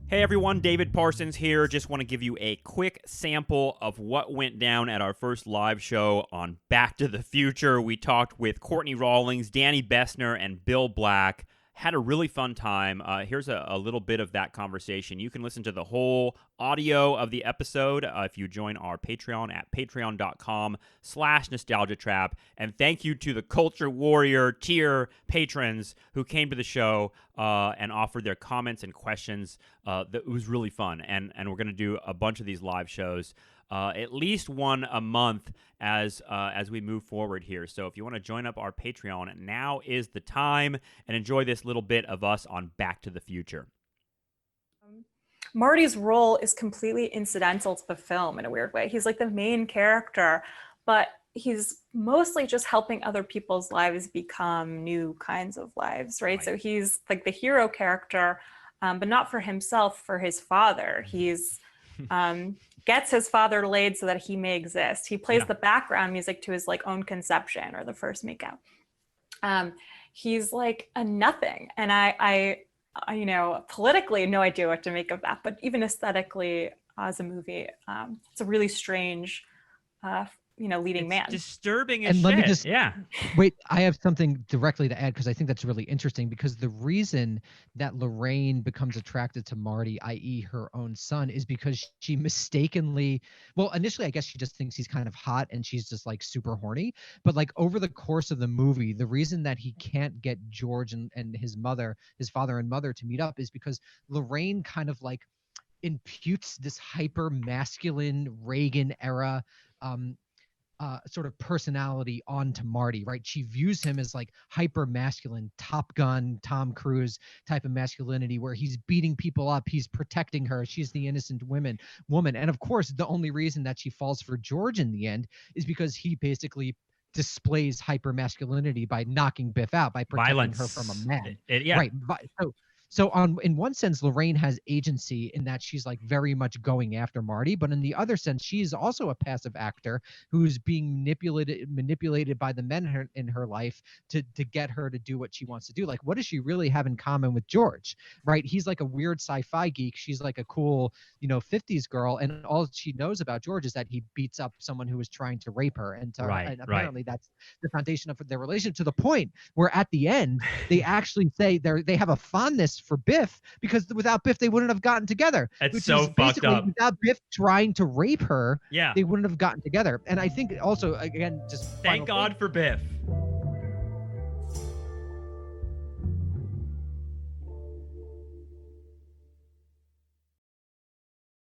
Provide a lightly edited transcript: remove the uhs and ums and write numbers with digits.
Hey everyone, David Parsons here. Just want to give you a quick sample of what went down at our first live show on Back to the Future. We talked with Courtney Rawlings, Danny Bessner, and Bill Black. Had a really fun time. Here's a little bit of that conversation. You can listen to the whole audio of the episode if you join our Patreon at patreon.com/nostalgiatrap. And thank you to the Culture Warrior tier patrons who came to the show and offered their comments and questions. It was really fun. And we're going to do a bunch of these live shows. At least one a month as we move forward here. So if you want to join up our Patreon, now is the time, and enjoy this little bit of us on Back to the Future. Marty's role is completely incidental to the film in a weird way. He's like the main character, but he's mostly just helping other people's lives become new kinds of lives, right? So he's like the hero character, but not for himself, for his father. He's gets his father laid so that he may exist. He plays the background music to his like own conception or the first makeout. He's like a nothing. And I you know, politically, no idea what to make of that, but even aesthetically as a movie, it's a really strange, leading man. Disturbing as and shit. Let me just Wait, I have something directly to add because I think that's really interesting, because the reason that Lorraine becomes attracted to Marty, i.e. her own son, is because she mistakenly, well, initially I guess she just thinks he's kind of hot and she's just like super horny, but like over the course of the movie, the reason that he can't get George and his father and mother to meet up is because Lorraine kind of like imputes this hyper masculine Reagan era sort of personality onto Marty, right? She views him as like hyper masculine, Top Gun, Tom Cruise type of masculinity, where he's beating people up, he's protecting her, she's the innocent woman. And of course, the only reason that she falls for George in the end is because he basically displays hyper masculinity by knocking Biff out, by protecting her from a man. Right. So in one sense, Lorraine has agency in that she's like very much going after Marty, but in the other sense, she's also a passive actor who's being manipulated by the men in her life to get her to do what she wants to do. Like, what does she really have in common with George, right? He's like a weird sci-fi geek. She's like a cool, 50s girl. And all she knows about George is that he beats up someone who was trying to rape her. And apparently that's the foundation of their relationship, to the point where at the end, they actually say they have a fondness for Biff, because without Biff they wouldn't have gotten together. It's so fucked up. Without Biff trying to rape her, Yeah. they wouldn't have gotten together. And I think also, again, just thank God for Biff.